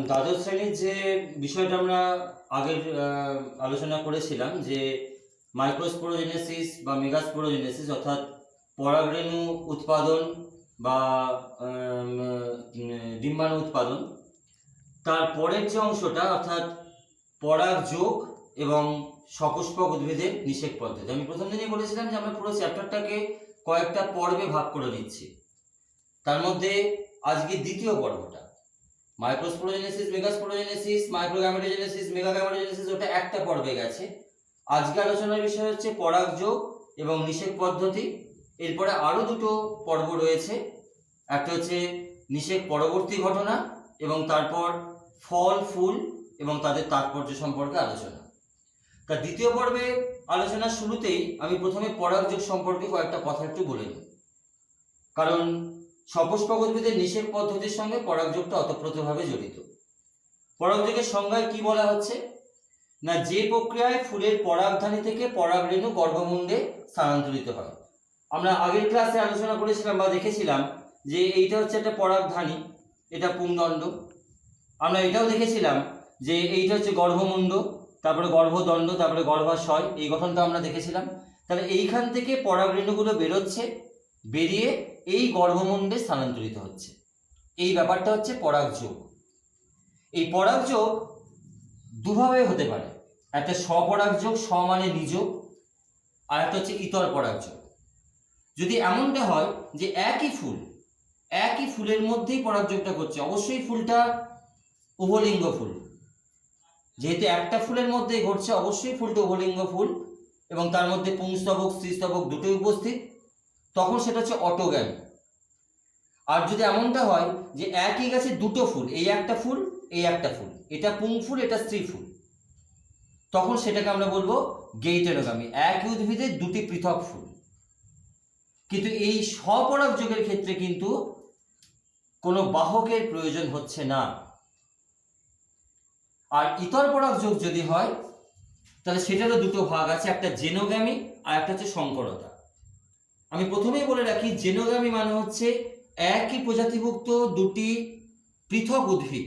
দ্বাদশ শ্রেণীর যে বিষয়টা আমরা আগের আলোচনা করেছিলাম যে মাইক্রোস্পোরোজেনেসিস বা মেগাস্পোরোজেনেসিস অর্থাৎ পরাগরেণু উৎপাদন বা ডিম্বাণু উৎপাদন, তার পরের যে অংশটা অর্থাৎ পরাগযোগ এবং সপুষ্পক উদ্ভিদের নিষেক পদ্ধতি। আমি প্রথম দিনই বলেছিলাম যে আমরা পুরো চ্যাপ্টারটাকে কয়েকটা পর্বে ভাগ করে দিচ্ছি। তার মধ্যে আজকে দ্বিতীয় পর্বটা মাইক্রোস্পোরোজেনেসিস, মেগাস্পোরোজেনেসিস, মাইক্রোগ্যামেটোজেনেসিস, মেগাগ্যামেটোজেনেসিস, ওটা একটা পর্বে গেছে। আজকে আলোচনার বিষয় হচ্ছে পরাগযোগ এবং নিষেক পদ্ধতি। এরপরে আরও দুটো পর্ব রয়েছে, একটা হচ্ছে নিষেক পরবর্তী ঘটনা এবং তারপর ফল, ফুল এবং তাদের তাৎপর্য সম্পর্কে আলোচনা। তা দ্বিতীয় পর্বে আলোচনার শুরুতেই আমি প্রথমে পরাগযোগ সম্পর্কে কয়েকটা কথা একটু বলে নিই, কারণ সপুষ্পক উদ্ভিদের নিষেক পদ্ধতির সঙ্গে পরাগযোগটা ওতপ্রোতভাবে জড়িত। পরাগযোগের সংজ্ঞায় কি বলা হচ্ছে না, যে প্রক্রিয়ায় ফুলের পরাগধানী থেকে পরাগরেণু গর্ভমুণ্ডে স্থানান্তরিত হয়। আমরা আগের ক্লাসে আলোচনা করেছিলাম বা দেখেছিলাম যে এইটা হচ্ছে একটা পরাগধানী, এটা পুংদণ্ড। আমরা এটাও দেখেছিলাম যে এইটা হচ্ছে গর্ভমুণ্ড, তারপরে গর্ভদণ্ড, তারপরে গর্ভাশয়, এই গঠনটা আমরা দেখেছিলাম। তাহলে এইখান থেকে পরাগরেণুগুলো বেরোচ্ছে, বেরিয়ে এই গর্ভমুণ্ডে স্থানান্তরিত হচ্ছে। এই ব্যাপারটা হচ্ছে পরাগযোগ। এই পরাগযোগ দুভাবে হতে পারে, একটা স্বপরাগযোগ, স্ব মানে নিজ, আর একটা হচ্ছে ইতর পরাগযোগ। যদি এমনটা হয় যে একই ফুলের মধ্যেই পরাগযোগটা করছে, অবশ্যই ফুলটা উভলিঙ্গ ফুল, যেহেতু একটা ফুলের মধ্যেই ঘটছে অবশ্যই ফুলটা উভলিঙ্গ ফুল এবং তার মধ্যে পুংস্তবক, স্ত্রীস্তবক দুটোই উপস্থিত, তখন সেটা হচ্ছে অটোগ্যামি। আর যদি এমনটা হয় যে একই গাছে দুটো ফুল, এই একটা ফুল, এই একটা ফুল, এটা পুং ফুল, এটা স্ত্রী ফুল, তখন সেটাকে আমরা বলবো গেইটেনোগামী, একই উদ্ভিদের দুটি পৃথক ফুল। কিন্তু এই স্বপরাগযোগের ক্ষেত্রে কিন্তু কোনো বাহকের প্রয়োজন হচ্ছে না। আর ইতর পরাগযোগ যদি হয় তাহলে সেটারও দুটো ভাগ আছে, একটা জেনোগামী আর একটা হচ্ছে সংকরতা। আমি প্রথমেই বলে রাখি, জেনোগামী মানে হচ্ছে একই প্রজাতিভুক্ত দুটি পৃথক উদ্ভিদ,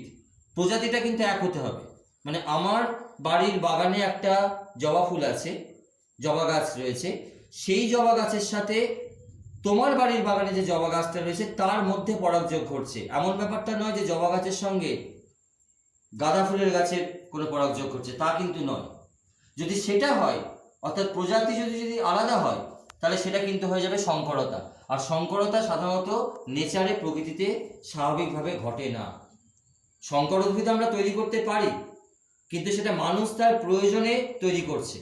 প্রজাতিটা কিন্তু এক হতে হবে। মানে আমার বাড়ির বাগানে একটা জবা ফুল আছে, জবা গাছ রয়েছে, সেই জবা গাছের সাথে তোমার বাড়ির বাগানে যে জবা গাছটা রয়েছে তার মধ্যে পরাগযোগ ঘটছে, এমন ব্যাপারটা নয় যে জবা গাছের সঙ্গে গাঁদা ফুলের গাছের কোনো পরাগযোগ ঘটছে, তা কিন্তু নয়। যদি সেটা হয়, অর্থাৎ প্রজাতি যদি আলাদা হয়, তাহলে সেটা কিন্তু হয়ে যাবে সংকরতা। আর সংকরতা সাধারণত নেচারে, প্রকৃতিতে স্বাভাবিকভাবে ঘটে না। সংকর উদ্ভিদ আমরা তৈরি করতে পারি, কিন্তু সেটা মানুষ তার প্রয়োজনে তৈরি করছে।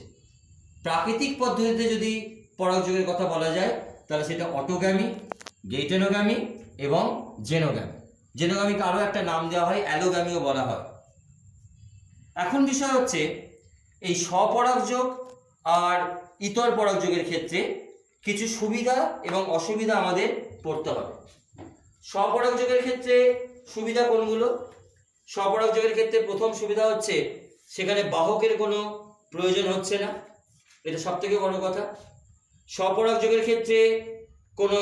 প্রাকৃতিক পদ্ধতিতে যদি পরাগযোগের কথা বলা যায় তাহলে সেটা অটোগ্যামি, গেইটেনোগামী এবং জেনোগামী। জেনোগামীকে আরও একটা নাম দেওয়া হয়, অ্যালোগামীও বলা হয়। এখন বিষয় হচ্ছে এই স্বপরাগযোগ আর ইতর পরাগযোগের ক্ষেত্রে কিছু সুবিধা এবং অসুবিধা আমাদের পড়তে হবে। স্বপরাগযোগের ক্ষেত্রে সুবিধা কোনগুলো? স্বপরাগযোগের ক্ষেত্রে প্রথম সুবিধা হচ্ছে সেখানে বাহকের কোনো প্রয়োজন হচ্ছে না, এটা সব থেকে বড় কথা। স্বপরাগযোগের ক্ষেত্রে কোনো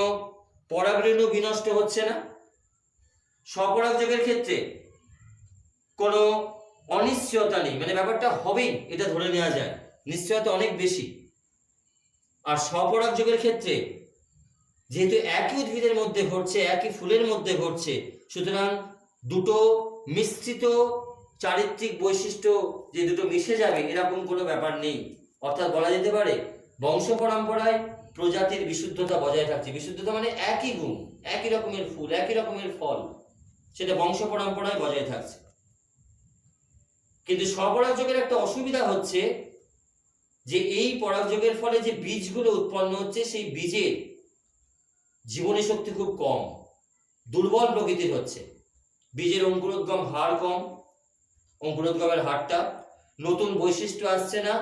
পরাগরেণু বিনষ্ট হচ্ছে না। স্বপরাগযোগের ক্ষেত্রে কোনো অনিশ্চয়তা নেই, মানে ব্যাপারটা হবেই এটা ধরে নেওয়া যায়, নিশ্চয়তা অনেক বেশি। আর স্বপরাগযোগের ক্ষেত্রে যেহেতু একই উদ্ভিদের মধ্যে ঘটছে, একই ফুলের মধ্যে ঘটছে, সুতরাং দুটো মিশ্রিত চারিত্রিক বৈশিষ্ট্য যে দুটো মিশে যাবে এরকম কোনো ব্যাপার নেই। অর্থাৎ বলা যেতে পারে বংশ পরম্পরায় প্রজাতির বিশুদ্ধতা বজায় থাকছে। বিশুদ্ধতা মানে একই গুণ, একই রকমের ফুল, একই রকমের ফল, সেটা বংশ পরম্পরায় বজায় থাকছে। কিন্তু স্বপরাগযোগের একটা অসুবিধা হচ্ছে যে এই পরাগযোগের ফলে যে বীজগুলো উৎপন্ন হচ্ছে সেই বীজের জীবনী শক্তি খুব কম, দুর্বল প্রকৃতির হচ্ছে। বীজের অঙ্কুরোদ্গম হার কম, অঙ্কুরোদ্গমের হারটা, নতুন বৈশিষ্ট্য আসছে না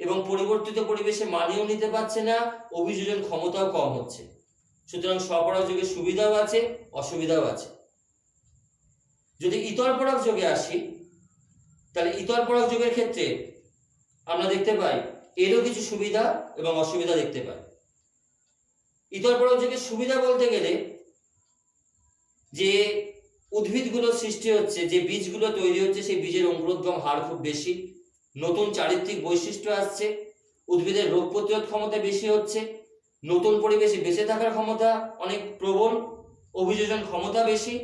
এবং পরিবর্তিত পরিবেশে মানিয়েও নিতে পারছে না, অভিযোজন ক্ষমতাও কম হচ্ছে। সুতরাং স্বপরাগযোগের সুবিধাও আছে, অসুবিধাও আছে। যদি ইতর পরাগযোগে আসি তাহলে ইতর পরাগযোগের ক্ষেত্রে আমরা দেখতে পাই এরও কিছু সুবিধা এবং অসুবিধা দেখতে পাই। ইতর পরাগযোগের সুবিধা বলতে গেলে যে উদ্ভিদগুলো সৃষ্টি হচ্ছে, যে বীজগুলো তৈরি হচ্ছে, সেই বীজের অঙ্কুরোদ্গম হার খুব বেশি, নতুন চারিত্রিক বৈশিষ্ট্য আসছে, উদ্ভিদের রোগ প্রতিরোধ ক্ষমতা বেশি হচ্ছে, নতুন পরিবেশে বেঁচে থাকার ক্ষমতা অনেক প্রবল, অভিযোজন ক্ষমতা বেশি।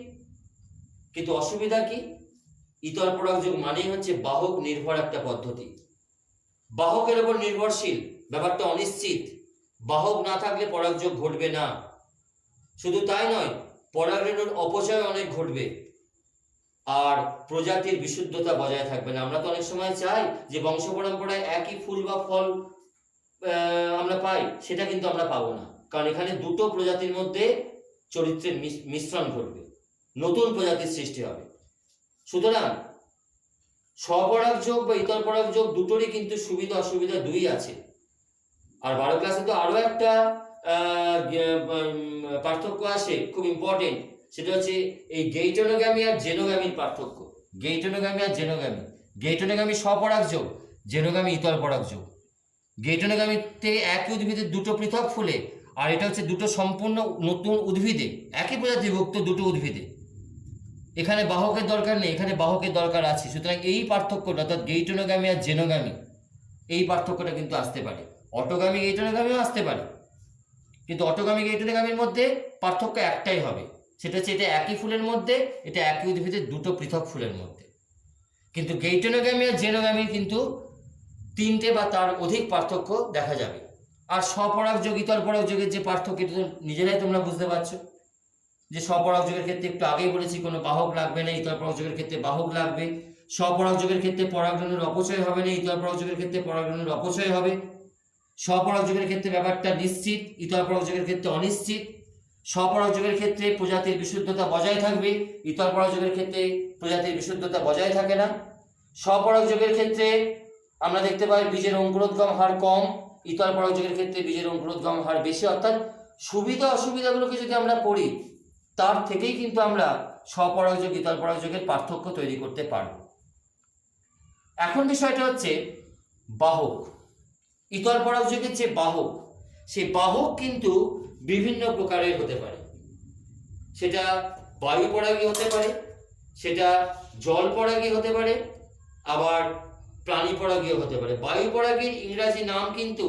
কিন্তু অসুবিধা কি? ইতর পরাগযোগ মানেই হচ্ছে বাহক নির্ভর একটা পদ্ধতি, বাহকের উপর নির্ভরশীল, ব্যাপারটা অনিশ্চিত। বাহক না থাকলে পরাগযোগ ঘটবে না। শুধু তাই নয়, পরাগরেণুর অপচয় অনেক ঘটবে, আর প্রজাতির বিশুদ্ধতা বজায় থাকবে না। আমরা তো অনেক সময় চাই যে বংশ পরম্পরায় একই ফুল বা ফল আমরা পাই, সেটা কিন্তু আমরা পাবো না, কারণ এখানে দুটো প্রজাতির মধ্যে চরিত্রের মিশ্রণ ঘটবে, নতুন প্রজাতির সৃষ্টি হবে। সুতরাং স্বপরাগযোগ বা ইতর পরাগযোগ দুটোরই কিন্তু সুবিধা অসুবিধা দুই আছে। আর 12 ক্লাসে তো আরো একটা পার্থক্য আসে, খুব ইম্পর্টেন্ট, সেটা হচ্ছে এই গেইটোনোগ্যামি আর জেনোগ্যামির পার্থক্য। গেইটোনোগ্যামি আর জেনোগ্যামি, গেইটোনোগ্যামি স্বপরাগযোগ, জেনোগ্যামি ইতর পরাগযোগ। গেইটোনোগ্যামিতে একই উদ্ভিদের দুটো পৃথক ফুলে, আর এটা হচ্ছে দুটো সম্পূর্ণ নতুন উদ্ভিদে, একই প্রজাতিভুক্ত দুটো উদ্ভিদে। এখানে বাহকের দরকার নেই, এখানে বাহকের দরকার আছে। সুতরাং এই পার্থক্যটা, অর্থাৎ গেইটোনোগ্যামি আর জেনোগ্যামি, এই পার্থক্যটা কিন্তু আসতে পারে। অটোগামী গেইটোনোগ্যামিও আসতে পারে, কিন্তু অটোগামী গেইটোনোগ্যামির মধ্যে পার্থক্য একটাই হবে, সেটা হচ্ছে এটা একই ফুলের মধ্যে, এটা একই উদ্ভিদের দুটো পৃথক ফুলের মধ্যে। কিন্তু গেইটোনোগ্যামি আর জেনোগ্যামি কিন্তু তিনটে বা তার অধিক পার্থক্য দেখা যাবে। আর স্বপরাগযোগ ইতর পরাগযোগের যে পার্থক্য, এটা তো নিজেরাই তোমরা বুঝতে পারছো, যে স্বপরাগযোগের ক্ষেত্রে একটু আগেই বলেছি কোনো বাহক লাগবে না, ইতর পরাগযোগের ক্ষেত্রে বাহক লাগবে। স্বপরাগযোগের ক্ষেত্রে পরাগরেণুর অপচয় হবে না, ইতর পরাগযোগের ক্ষেত্রে পরাগরেণুর অপচয় হবে। স্বপরাগযোগের ক্ষেত্রে ব্যাপারটা নিশ্চিত, ইতর পরাগযোগের ক্ষেত্রে অনিশ্চিত। স্বপরাগযোগের ক্ষেত্রে প্রজাতির বিশুদ্ধতা বজায় থাকবে, ইতর পরাগযোগের ক্ষেত্রে প্রজাতির বিশুদ্ধতা বজায় থাকে না। স্বপরাগযোগের ক্ষেত্রে আমরা দেখতে পাই বীজের অঙ্কুরোদ্গম হার কম, ইতর পরাগযোগের ক্ষেত্রে বীজের অঙ্কুরোদ্গম হার বেশি। অর্থাৎ সুবিধা অসুবিধাগুলোকে যদি আমরা পড়ি, তার থেকেই কিন্তু আমরা স্বপরাগযোগ ইতর পরাগযোগের পার্থক্য তৈরি করতে পারব। এখন বিষয়টা হচ্ছে বাহক। ইতর পরাগযোগের যে বাহক, সেই বাহক কিন্তু বিভিন্ন প্রকারের হতে পারে। সেটা বায়ু পরাগী হতে পারে, সেটা জল পরাগী হতে পারে, আবার প্রাণী পরাগীও হতে পারে। বায়ু পরাগীর ইংরাজি নাম কিন্তু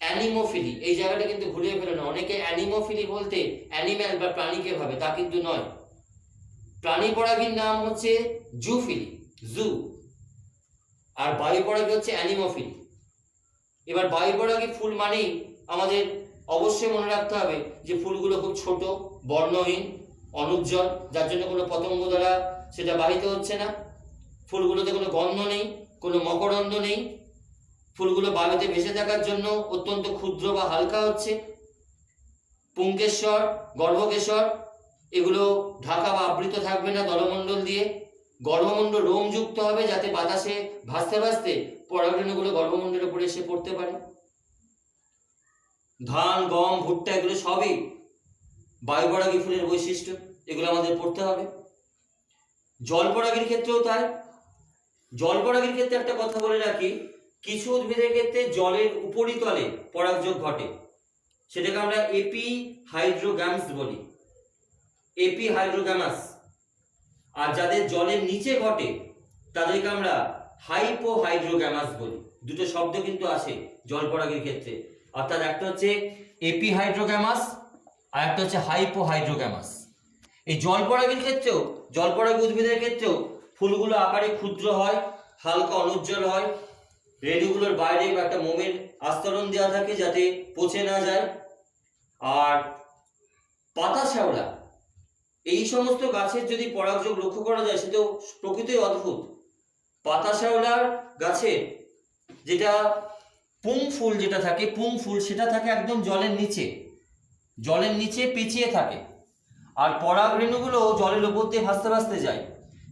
অ্যানিমোফিলি। এই জায়গাটা কিন্তু ভুলিয়ে ফেলো না, অনেকে অ্যানিমোফিলি বলতে অ্যানিম্যাল বা প্রাণীকে ভাবে, তা কিন্তু নয়। প্রাণী পরাগীর নাম হচ্ছে জুফিলি, জু, আর বায়ু পরাগী হচ্ছে অ্যানিমোফিলি। এবার বায়ু পরাগী ফুল মানেই আমাদের অবশ্যই মনে রাখতে হবে যে ফুলগুলো খুব ছোট, বর্ণহীন, অনুজ্জ্বল, যার জন্য কোনো পতঙ্গ দ্বারা সেটা বাহিত হচ্ছে না। ফুলগুলোতে কোনো গন্ধ নেই, কোনো মকরন্দ নেই। ফুলগুলো বায়ুতে ভেসে থাকার জন্য অত্যন্ত ক্ষুদ্র বা হালকা হচ্ছে। পুংকেশ্বর, গর্ভকেশ্বর এগুলো ঢাকা বা আবৃত থাকবে না দলমণ্ডল দিয়ে। গর্ভমণ্ডল রোমযুক্ত হবে, যাতে বাতাসে ভাসতে ভাসতে পরাগরেণুগুলো গর্ভমণ্ডলের উপরে এসে পড়তে পারে। ধান, গম, ভুট্টা এগুলো সবই বায়ু পরাগী ফুলের বৈশিষ্ট্য, এগুলো আমাদের পড়তে হবে। জল পরাগীর ক্ষেত্রেও তাই। জল পরাগীর ক্ষেত্রে একটা কথা বলে রাখি, কিছু উদ্ভিদের ক্ষেত্রে জলের উপরিতলে পরাগযোগ ঘটে, সেটাকে আমরা এপিহাইড্রোগ্যামস বলি, এপিহাইড্রোগ্যামাস। আর যাদের জলের নিচে ঘটে তাদেরকে আমরা হাইপোহাইড্রোগ্যামাস বলি। দুটো শব্দ কিন্তু আছে জল পরাগীর ক্ষেত্রে, অর্থাৎ একটা হচ্ছে এপিহাইড্রোগ্যামাস আর একটা হচ্ছে হাইপোহাইড্রোগ্যামাস। এই জল পরাগীর ক্ষেত্রেও, জল পরাগী উদ্ভিদের ক্ষেত্রেও ফুলগুলো আকারে ক্ষুদ্র হয়, হালকা অনুজ্জ্বল হয়। রেণুগুলোর বাইরে একটা মোমের আস্তরণ দেওয়া থাকে যাতে পচে না যায়। আর পাতা শ্যাওলা, এই সমস্ত গাছের যদি পরাগযোগ লক্ষ্য করা যায় সেটাও প্রকৃতই অদ্ভুত। পাতা শ্যাওলার গাছে যেটা পুং ফুল যেটা থাকে, পুং ফুল সেটা থাকে একদম জলের নিচে, জলের নিচে পেঁচিয়ে থাকে। আর পরাগ রেণুগুলো জলের উপর দিয়ে ভাসতে ভাসতে যায়,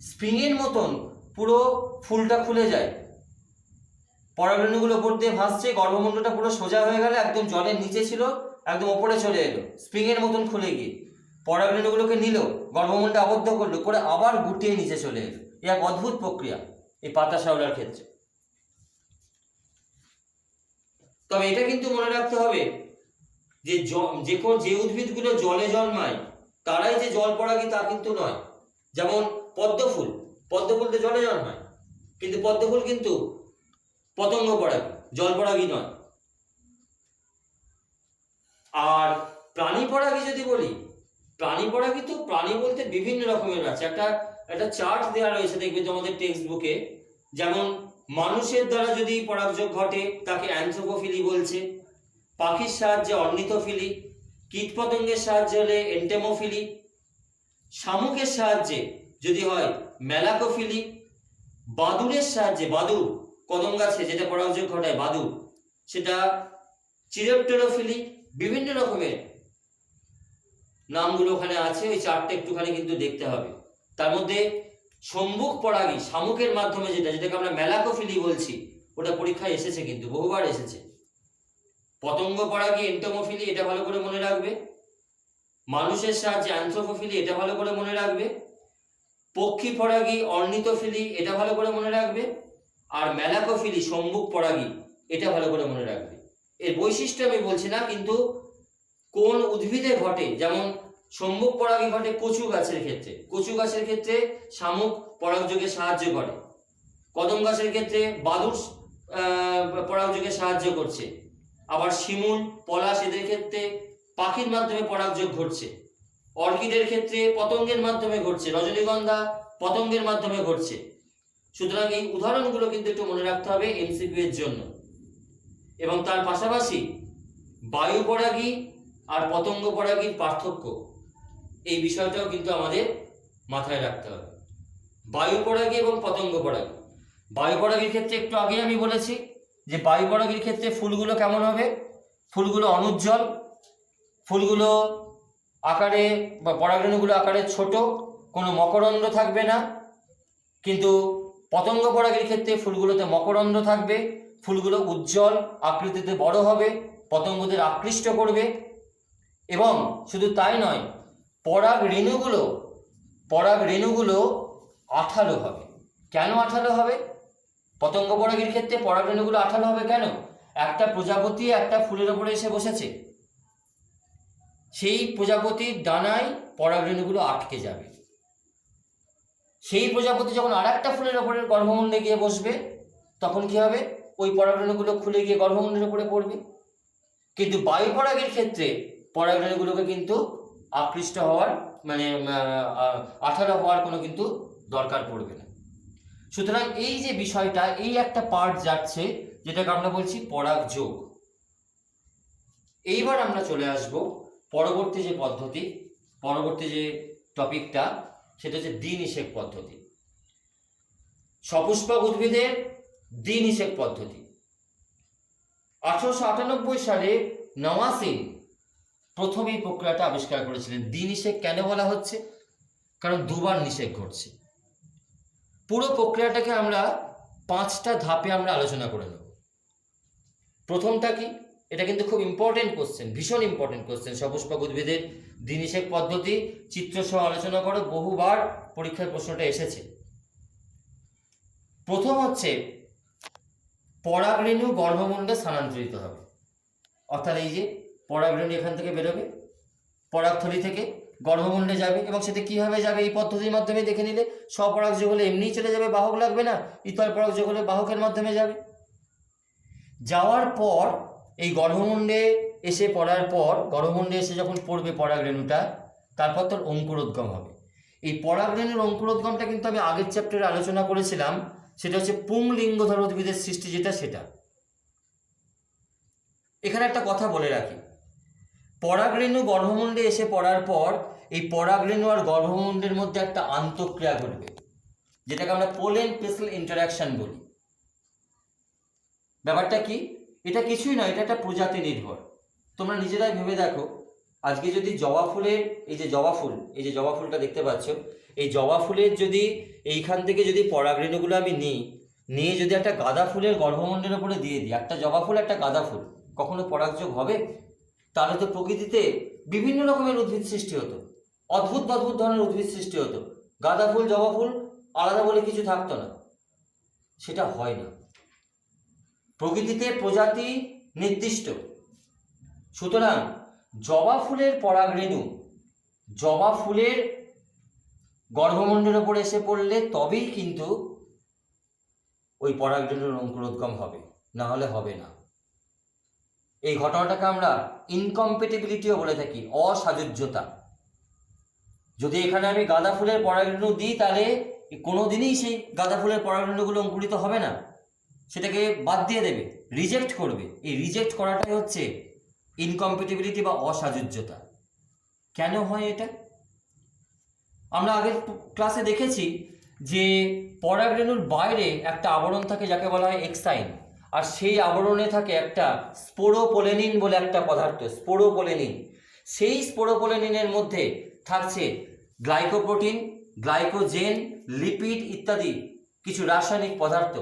স্প্রিংয়ের মতন পুরো ফুলটা খুলে যায়। পরাগ রেণুগুলো উপর দিয়ে ভাসছে, গর্ভমণ্ডলটা পুরো সোজা হয়ে গেল, একদম জলের নিচে ছিল, একদম ওপরে চলে এলো, স্প্রিংয়ের মতন খুলে গিয়ে পরাগ রেণুগুলোকে নিল, গর্ভমণ্ডলে আবদ্ধ করলো, করে আবার গুটিয়ে নিচে চলে এলো। এ এক অদ্ভুত প্রক্রিয়া এই পাতা শ্যাওলার ক্ষেত্রে। তবে এটা কিন্তু মনে রাখতে হবে যে উদ্ভিদগুলো জলে জন্মায় তারাই যে জল পরাগী তা কিন্তু নয়। যেমন পদ্মফুল, পদ্মফুল তো জলে জন্মায়, কিন্তু পদ্মফুল কিন্তু পতঙ্গ পরাগী, জল পরাগী নয়। আর প্রাণী পরাগী যদি বলি, প্রাণী পরাগী তো প্রাণী বলতে বিভিন্ন রকমের আছে। একটা চার্ট দেওয়া রয়েছে, দেখবে তোমাদের টেক্সট বুকে। যেমন মানুষের দ্বারা যদি পরাগযোগ ঘটে তাকে অ্যানথ্রোপোফিলি বলছে, পাখির সাহায্যে অর্নিথোফিলি, কীটপতঙ্গের সাহায্যে হলে এন্টেমোফিলি, শামুকের সাহায্যে যদি হয় মেলাকোফিলি, বাদুড়ের সাহায্যে, বাদুড় কদম গাছে যেটা পরাগযোগ ঘটায় বাদুড়, সেটা চিরোপ্টেরোফিলি। বিভিন্ন রকমের নামগুলো ওখানে আছে, ওই চারটে একটুখানি কিন্তু দেখতে হবে। তার মধ্যে সম্মুখ পরাগী শামুকের মাধ্যমে যেটাকে আমরা মেলাকোফিলি বলছি, ওটা পরীক্ষায় এসেছে, কিন্তু বহুবার এসেছে। পতঙ্গ পরাগী এন্টোমোফিলি, এটা ভালো করে মনে রাখবে। মানুষের সাহায্যে অ্যানথ্রোপোফিলি, এটা ভালো করে মনে রাখবে। পক্ষী পরাগী অর্নিথোফিলি, এটা ভালো করে মনে রাখবে। আর মেলাকোফিলি সম্মুখ পরাগী, এটা ভালো করে মনে রাখবে। এর বৈশিষ্ট্য আমি বলছি না, কিন্তু কোন উদ্ভিদে ঘটে, যেমন সম্মুখ পরাগী ঘটে কচু গাছের ক্ষেত্রে, কচু গাছের ক্ষেত্রে শামুক পরাগযোগে সাহায্য করে। কদম গাছের ক্ষেত্রে বাদুড় পরাগযোগে সাহায্য করছে। আবার শিমুল, পলাশ এদের ক্ষেত্রে পাখির মাধ্যমে পরাগযোগ ঘটছে। অর্কিডের ক্ষেত্রে পতঙ্গের মাধ্যমে ঘটছে, রজনীগন্ধা পতঙ্গের মাধ্যমে ঘটছে। সুতরাং এই উদাহরণগুলো কিন্তু একটু মনে রাখতে হবে এমসিকিউ এর জন্য। এবং তার পাশাপাশি বায়ু পরাগী আর পতঙ্গ পরাগীর পার্থক্য, এই বিষয়টাও কিন্তু আমাদের মাথায় রাখতে হবে। বায়ু পরাগী এবং পতঙ্গ পরাগী। বায়ু পরাগীর ক্ষেত্রে একটু আগে আমি বলেছি যে বায়ু পরাগীর ক্ষেত্রে ফুলগুলো কেমন হবে, ফুলগুলো অনুজ্জ্বল, ফুলগুলো আকারে বা পরাগরেণুগুলো আকারে ছোট, কোনো মকরন্ধ্র থাকবে না। কিন্তু পতঙ্গ পরাগীর ক্ষেত্রে ফুলগুলোতে মকরন্ধ্র থাকবে, ফুলগুলো উজ্জ্বল, আকৃতিতে বড় হবে, পতঙ্গদের আকৃষ্ট করবে। এবং শুধু তাই নয়, পরাগরেণুগুলো আঠালো হবে। কেন আঠালো হবে? পতঙ্গ পরাগীর ক্ষেত্রে পরাগরেণুগুলো আঠালো হবে কেন? একটা প্রজাপতি একটা ফুলের ওপরে এসে বসেছে, সেই প্রজাপতির ডানায় পরাগরেণুগুলো আটকে যাবে। সেই প্রজাপতি যখন আর একটা ফুলের ওপরে গর্ভমুণ্ডে গিয়ে বসবে, তখন কি হবে? ওই পরাগরেণুগুলো খুলে গিয়ে গর্ভমুণ্ডের উপরে পড়বে। কিন্তু বায়ু পরাগের ক্ষেত্রে পরাগরেণুগুলোকে কিন্তু আকৃষ্ট হওয়ার আঠালো হওয়ার কোনো কিন্তু দরকার পড়বে না। সুতরাং এই যে বিষয়টা, এই একটা পার্ট যাচ্ছে, যেটাকে আমরা বলছি পরাগযোগ। এইবার আমরা চলে আসব পরবর্তী যে পদ্ধতি, পরবর্তী যে টপিকটা, সেটা হচ্ছে দ্বিনিষেক পদ্ধতি। সপুষ্পক উদ্ভিদের দ্বিনিষেক পদ্ধতি। 1898 সালে নওয়াসিন প্রথম এই প্রক্রিয়াটা আবিষ্কার করেছিলেন। দ্বিনিষেক কেন বলা হচ্ছে? কারণ দুবার নিষেক ঘটছে। পুরো প্রক্রিয়াটাকে আমরা 5টা ধাপে আমরা আলোচনা করে নেব। প্রথমটা কি? এটা কিন্তু খুব ইম্পর্টেন্ট কোশ্চেন, ভীষণ ইম্পর্টেন্ট কোশ্চেন। সপুষ্পক উদ্ভিদের দ্বিনিষেক পদ্ধতি চিত্র সহ আলোচনা করো, বহুবার পরীক্ষায় প্রশ্নটা এসেছে। প্রথম হচ্ছে পরাগরেণু গর্ভমুণ্ডে স্থানান্তরিত হবে। অর্থাৎ এই যে পরাগরেণু এখান থেকে বেরোবে, পরাগথলি থেকে গর্ভমুণ্ডে যাবে, এবং সেটা কিভাবে যাবে এই পদ্ধতির মাধ্যমে দেখে নিলে। স্বপরাগযোগ হলে এমনিই চলে যাবে, বাহক লাগবে না। ইতর পরাগযোগ হলে বাহকের মাধ্যমে যাবে। যাওয়ার পর এই গর্ভমুণ্ডে এসে পড়ার পর, গর্ভমুণ্ডে এসে যখন পড়বে পরাগরেণুটা, তারপর তোর অঙ্কুরোদ্গম হবে। এই পরাগরেণুর অঙ্কুরোদ্গমটা কিন্তু আমি আগের চ্যাপ্টারে আলোচনা করেছিলাম। সেটা হচ্ছে পুংলিঙ্গধর উদ্ভিদের সৃষ্টি, সেটা। এখানে একটা কথা বলে রাখি, পরাগরেণু গর্ভমুণ্ডে এসে পড়ার পর এই পরাগরেণু আর গর্ভমুণ্ডের মধ্যে একটা আন্তঃক্রিয়া ঘটবে, যেটাকে আমরা পোলেন পেসেল ইন্টারাকশন বলি। ব্যাপারটা কি? এটা কিছুই নয়, এটা একটা প্রজাতি নির্ভর। তোমরা নিজেরাই ভেবে দেখো, আজকে যদি জবা ফুলের এই যে জবা ফুলটা দেখতে পাচ্ছ, এই জবা ফুলের যদি এইখান থেকে যদি পরাগরেণুগুলো আমি নিয়ে যদি একটা গাঁদা ফুলের গর্ভমুণ্ডের উপরে দিয়ে দিই, একটা জবা ফুল একটা গাঁদা ফুল, কখনো পরাগযোগ হবে? তাহলে তো প্রকৃতিতে বিভিন্ন রকমের উদ্ভিদ সৃষ্টি হতো, অদ্ভুত ধরনের উদ্ভিদ সৃষ্টি হতো। গাঁদা ফুল জবা ফুল আলাদা বলে কিছু থাকতো না। সেটা হয় না, প্রকৃতিতে প্রজাতি নির্দিষ্ট। সুতরাং জবা ফুলের পরাগরেণু জবা ফুলের গর্ভমণ্ডলের উপরে এসে পড়লে তবেই কিন্তু ওই পরাগরেণুর অঙ্কুরোদ্গম হবে, না হলে হবে না। এই ঘটনাটাকে আমরা ইনকম্প্যাটিবিলিটিও বলে থাকি, অসাযুজ্যতা। যদি এখানে আমি গাঁদা ফুলের পরাগরেণু দিই তাহলে কোনোদিনই সেই গাঁদা ফুলের পরাগরেণুগুলো অঙ্কুরিত হবে না, সেটাকে বাদ দিয়ে দেবে, রিজেক্ট করবে। এই রিজেক্ট করাটাই হচ্ছে ইনকম্প্যাটিবিলিটি বা অসাযুজ্যতা। কেন হয় এটা? আমরা আগের ক্লাসে দেখেছি যে পরাগরেণুর বাইরে একটা আবরণ থাকে যাকে বলা হয় এক্সাইন, আর সেই আবরণে থাকে একটা স্পোরোপোলেনিন বলে একটা পদার্থ, স্পোরোপোলেনিন। সেই স্পোরোপোলেনিনের মধ্যে থাকছে গ্লাইকোপ্রোটিন, গ্লাইকোজেন, লিপিড ইত্যাদি কিছু রাসায়নিক পদার্থ,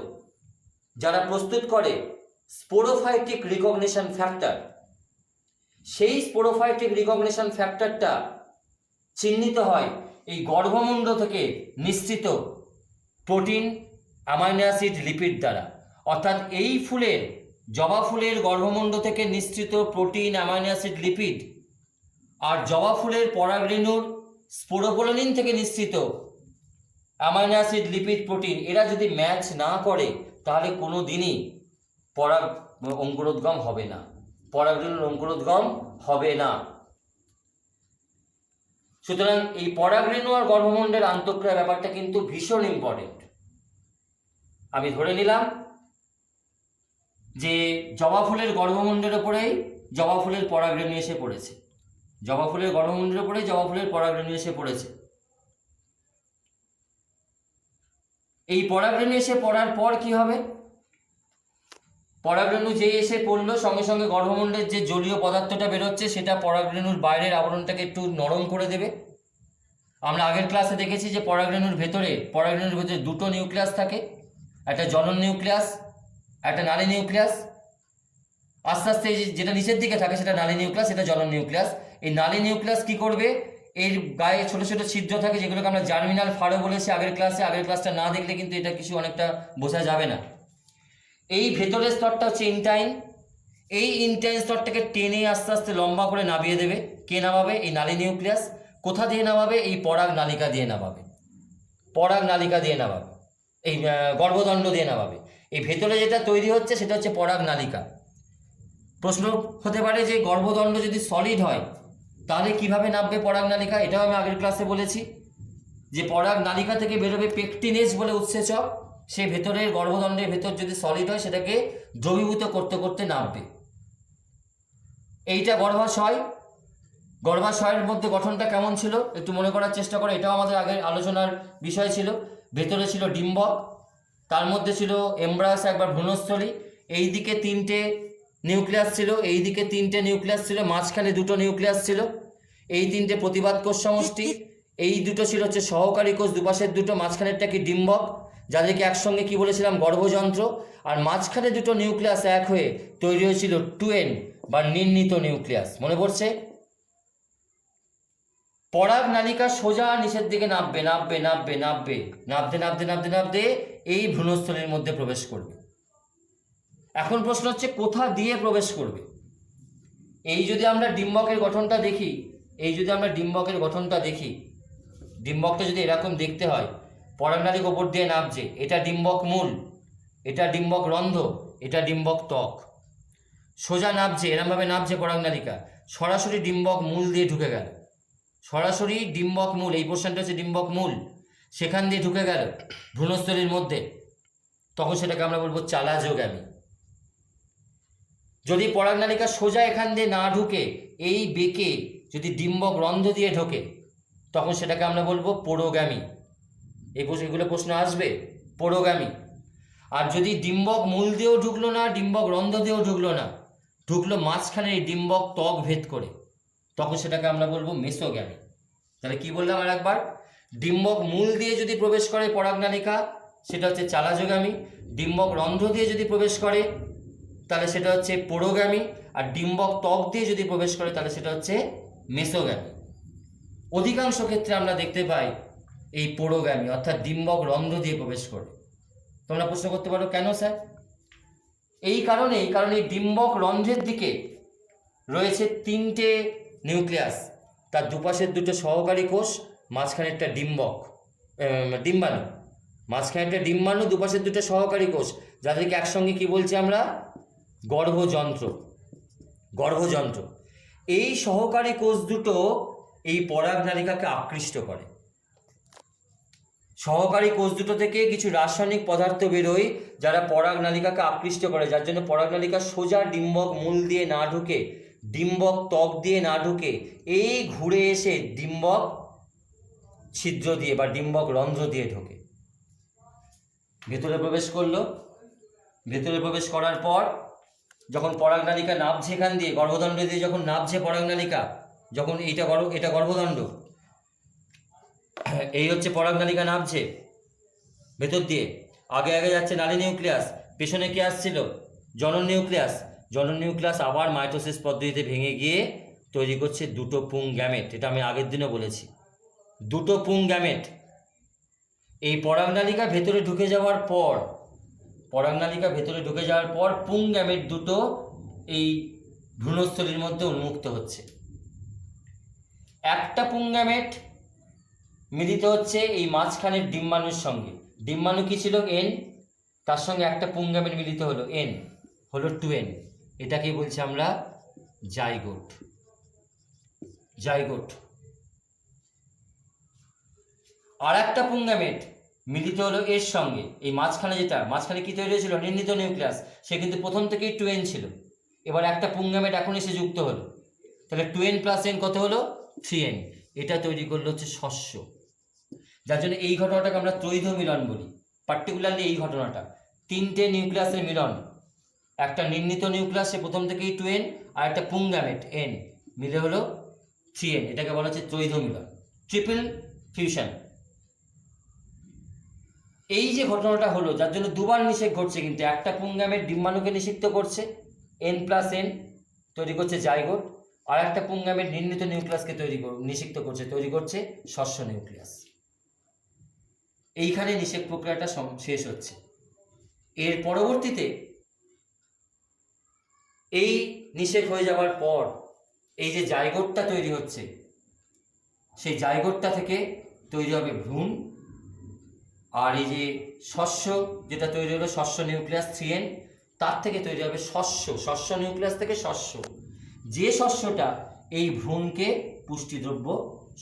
যারা প্রস্তুত করে স্পোরোফাইটিক রিকগনিশন ফ্যাক্টর। সেই স্পোরোফাইটিক রিকগনিশন ফ্যাক্টরটা চিহ্নিত হয় এই গর্ভমুণ্ড থেকে নিঃসৃত প্রোটিন, অ্যামাইনো অ্যাসিড, লিপিড দ্বারা। অর্থাৎ এই ফুলের, জবা ফুলের গর্ভমুণ্ড থেকে নিঃসৃত প্রোটিন, অ্যামাইনো অ্যাসিড, লিপিড আর জবা ফুলের পরাগরেণুর স্পোরোপোলেনিন থেকে নিঃসৃত অ্যামাইনো অ্যাসিড, লিপিড, প্রোটিন, এরা যদি ম্যাচ না করে তাহলে কোনো দিনই পরাগ অঙ্কুরোদ্গম হবে না, পরাগরেণুর অঙ্কুরোদ্গম হবে না। সুতরাং এই পরাগরেণু আর গর্ভমণ্ডলের আন্তঃক্রিয়া ব্যাপারটা কিন্তু ভীষণ ইম্পর্টেন্ট। আমি ধরে নিলাম যে জবা ফুলের গর্ভমণ্ডলের উপরেই জবা ফুলের পরাগরেণু এসে পড়েছে, জবা ফুলের গর্ভমণ্ডলের উপরেই জবা ফুলের পরাগরেণু এসে পড়েছে। এই পরাগরেণু এসে পড়ার পর কি হবে? পরাগরেণু যে এসে পড়লো, সঙ্গে সঙ্গে গর্ভমণ্ডলের যে জলীয় পদার্থটা বেরোচ্ছে সেটা পরাগরেণুর বাইরের আবরণটাকে একটু নরম করে দেবে। আমরা আগের ক্লাসে দেখেছি যে পরাগরেণুর ভেতরে দুটো নিউক্লিয়াস থাকে, একটা জনন নিউক্লিয়াস, একটা নালী নিউক্লিয়াস। আস্তে আস্তে যেটা নিচের দিকে থাকে সেটা নালী নিউক্লিয়াস, এটা জনন নিউক্লিয়াস। এই নালী নিউক্লিয়াস কি করবে? এর গায়ে ছোট ছোট ছিদ্র থাকে যেগুলোকে আমরা জার্মিনাল ফাড়ো বলেছি আগের ক্লাসে। আগের ক্লাসটা না দেখলে কিন্তু এটা কিছু অনেকটা বোঝা যাবে না। এই ভেতরের স্তরটা হচ্ছে ইনটাইন। এই ইনটাইন স্তরটাকে টেনে আস্তে আস্তে লম্বা করে নামিয়ে দেবে। কে নামাবে? এই নালী নিউক্লিয়াস। কোথা দিয়ে নামাবে? এই পরাগ নালিকা দিয়ে নামাবে, পরাগ নালিকা দিয়ে নামাবে, এই গর্ভদণ্ড দিয়ে নামাবে। এই ভেতরে যেটা তৈরি হচ্ছে সেটা হচ্ছে পরাগ নালিকা। প্রশ্ন হতে পারে যে গর্ভদণ্ড যদি সলিড হয় তাহলে কিভাবে নামবে পরাগ নালিকা? এটাও আমি আগের ক্লাসে বলেছি যে পরাগ নালিকা থেকে বেরোবে পেকটিনেজ বলে উৎসেচক। সে ভেতরের গর্ভদণ্ডের ভেতর যদি সলিড হয় সেটাকে দ্রবীভূত করতে করতে নামবে। এইটা গর্ভাশয়। গর্ভাশয়ের মধ্যে গঠনটা কেমন ছিল একটু মনে করার চেষ্টা করো। এটাও আমাদের আগের আলোচনার বিষয় ছিল। ভেতরে ছিল ডিম্বক, তার মধ্যে ছিল এমব্রাস, একবার ভ্রূণস্থলী। এই দিকে তিনটে নিউক্লিয়াস ছিল, এই দিকে তিনটে নিউক্লিয়াস ছিল, মাঝখানে দুটো নিউক্লিয়াস ছিল। এই তিনটে প্রতিবাদ কোষ সমষ্টি। এই দুটো ছিল হচ্ছে সহকারী কোষ, দুপাশের দুটো, মাঝখানেরটা কি ডিম্বক, যাদেরকে একসঙ্গে কি বলেছিলাম? গর্ভযন্ত্র। আর মাঝখানে দুটো নিউক্লিয়াস এক হয়ে তৈরি হয়েছিল টুয়েন বা নির্ণীত নিউক্লিয়াস। মনে পড়ছে? পরাগ নালিকা সোজা নিচের দিকে নামবে, নামবে, নামবে, নামবে, নামতে নামতে নামতে নামতে এই ভ্রূণস্থলীর মধ্যে প্রবেশ করবে। এখন প্রশ্ন হচ্ছে কোথা দিয়ে প্রবেশ করবে? এই যদি আমরা ডিম্বকের গঠনটা দেখি, ডিম্বকটা যদি এরকম দেখতে হয়, পরাগ নালিকা ওপর দিয়ে নামছে, এটা ডিম্বক মূল, এটা ডিম্বক রন্ধ্র, এটা ডিম্বক ত্বক। সোজা নামছে, এরমভাবে নামছে পরাগ নালিকা, সরাসরি ডিম্বক মূল দিয়ে ঢুকে গেল, সরাসরি ডিম্বক মূল, এই পোর্শনটা হচ্ছে ডিম্বক মূল, সেখান দিয়ে ঢুকে গেল ভ্রূণস্থলীর মধ্যে। তখন সেটাকে আমরা বলবো চালাজোগামী। যদি পরাগ নালিকা সোজা এখান দিয়ে না ঢুকে এই বেঁকে যদি ডিম্বক রন্ধ্র দিয়ে ঢোকে তখন সেটাকে আমরা বলবো পোরোগামী। এগুলো প্রশ্ন আসবে, পোরোগামী। আর যদি ডিম্বক মূল দিয়েও ঢুকলো না, ডিম্বক রন্ধ্র দিয়েও ঢুকলো না, ঢুকলো মাঝখানে এই ডিম্বক ত্বক ভেদ করে, তখন সেটাকে আমরা বলবো মেসোগ্যামী। তাহলে কি বললাম আর একবার? ডিম্বক মূল দিয়ে যদি প্রবেশ করে পরাগ নালিকা সেটা হচ্ছে চালাজোগামী, ডিম্বক রন্ধ্র দিয়ে যদি প্রবেশ করে তাহলে সেটা হচ্ছে পোরোগামী, আর ডিম্বক ত্বক দিয়ে যদি প্রবেশ করে তাহলে সেটা হচ্ছে মেসোগামী। অধিকাংশ ক্ষেত্রে আমরা দেখতে পাই এই পোরোগামী অর্থাৎ ডিম্বক রন্ধ্র দিয়ে প্রবেশ করে। তোমরা প্রশ্ন করতে পারো কেন স্যার? এই কারণে ডিম্বক রন্ধ্রের দিকে রয়েছে তিনটে নিউক্লিয়াস, তার দুপাশের দুটো সহকারী কোষ, মাঝখানে একটা ডিম্বক। ডিম্বাণু, মাঝখানে একটা ডিম্বাণু, দুপাশে দুটো সহকারী কোষ, যাদেরকে একসঙ্গে কি বলছি আমরা? গর্ভযন্ত্র। গর্ভযন্ত্র। এই সহকারী কোষ দুটো এই পরাগনালিকাকে আকৃষ্ট করে। সহকারী কোষ দুটো থেকে কিছু রাসায়নিক পদার্থ বেরোয় যারা পরাগনালিকাকে আকৃষ্ট করে, যার জন্য পরাগনালিকা সোজা ডিম্বক মূল দিয়ে না ঢুকে, ডিম্বক ত্বক দিয়ে না ঢুকে, এই ঘুরে এসে ডিম্বক ছিদ্র দিয়ে বা ডিম্বক রন্ধ্র দিয়ে ঢোকে। ভেতরে প্রবেশ করলো। ভেতরে প্রবেশ করার পর যখন পরাগনালিকা নাবছে এখান দিয়ে, গর্ভদণ্ড দিয়ে যখন নাবছে পরাগনালিকা, যখন এটা গর্ভদণ্ড, এই হচ্ছে পরাগনালিকা নাবছে ভেতর দিয়ে, আগে আগে যাচ্ছে নালী নিউক্লিয়াস, পেছনে কি আসছিল? জনন নিউক্লিয়াস। জনন নিউক্লিয়াস আবার মাইটোসিস পদ্ধতিতে ভেঙে গিয়ে তৈরি করছে দুটো পুং গ্যামেট। এটা আমি আগের দিনও বলেছি, দুটো পুং গ্যামেট। এই পরাগনালিকা ভেতরে ঢুকে যাওয়ার পর, পুং গ্যামেট দুটো এই ভ্রূণস্থলীর মধ্যে উন্মুক্ত হচ্ছে। একটা পুং গ্যামেট মিলিত হচ্ছে এই মাঝখানের ডিম্বাণুর সঙ্গে। ডিম্বাণু কি ছিল? এন। তার সঙ্গে একটা পুং গ্যামেট মিলিত হলো, এন, হলো 2n। এটাকে বলছি আমরা জাইগোট। জাইগোট। আর একটা পুং গ্যামেট মিলিত হলো এর সঙ্গে, এই মাঝখানে মাঝখানে কি তৈরি হয়েছিল? নির্ণীত নিউক্লিয়াস। সে কিন্তু প্রথম থেকেই 2n ছিল। এবার একটা পুং গ্যামেট এখন এসে যুক্ত হলো, তাহলে 2n + n কত হলো? 3n। এটা তৈরি করলো হচ্ছে শস্য। যার জন্য এই ঘটনাটাকে আমরা ত্রৈধ মিলন বলি। পার্টিকুলারলি এই ঘটনাটা, তিনটে নিউক্লিয়াসের মিলন, একটা নির্ণীত নিউক্লিয়াস, সে প্রথম থেকেই 2n, আর একটা পুং গ্যামেট n, মিলে হলো 3n। এটাকে বলা হচ্ছে ত্রৈধ মিলন, ট্রিপল ফিউশন। এই যে ঘটনাটা হলো, যার জন্য দুবার নিষেক ঘটছে, কিন্তু একটা পুং গ্যামেট ডিম্বাণুকে নিষিক্ত করছে, n + n তৈরি করছে জাইগোট, আর একটা পুং গ্যামেট নির্ণীত নিউক্লিয়াসকে নিষিক্ত করছে, তৈরি করছে শস্য নিউক্লিয়াস। এইখানে নিষেক প্রক্রিয়াটা শেষ হচ্ছে। এর পরবর্তীতে এই নিষেক হয়ে যাওয়ার পর এই যে জাইগোটটা তৈরি হচ্ছে, সেই জাইগোটটা থেকে তৈরি হবে ভ্রূণ, আর এই যে শস্য যেটা তৈরি হলো, শস্য নিউক্লিয়াস 3n, তার থেকে তৈরি হবে শস্য নিউক্লিয়াস থেকে শস্য, যে শস্যটা এই ভ্রূণকে পুষ্টিদ্রব্য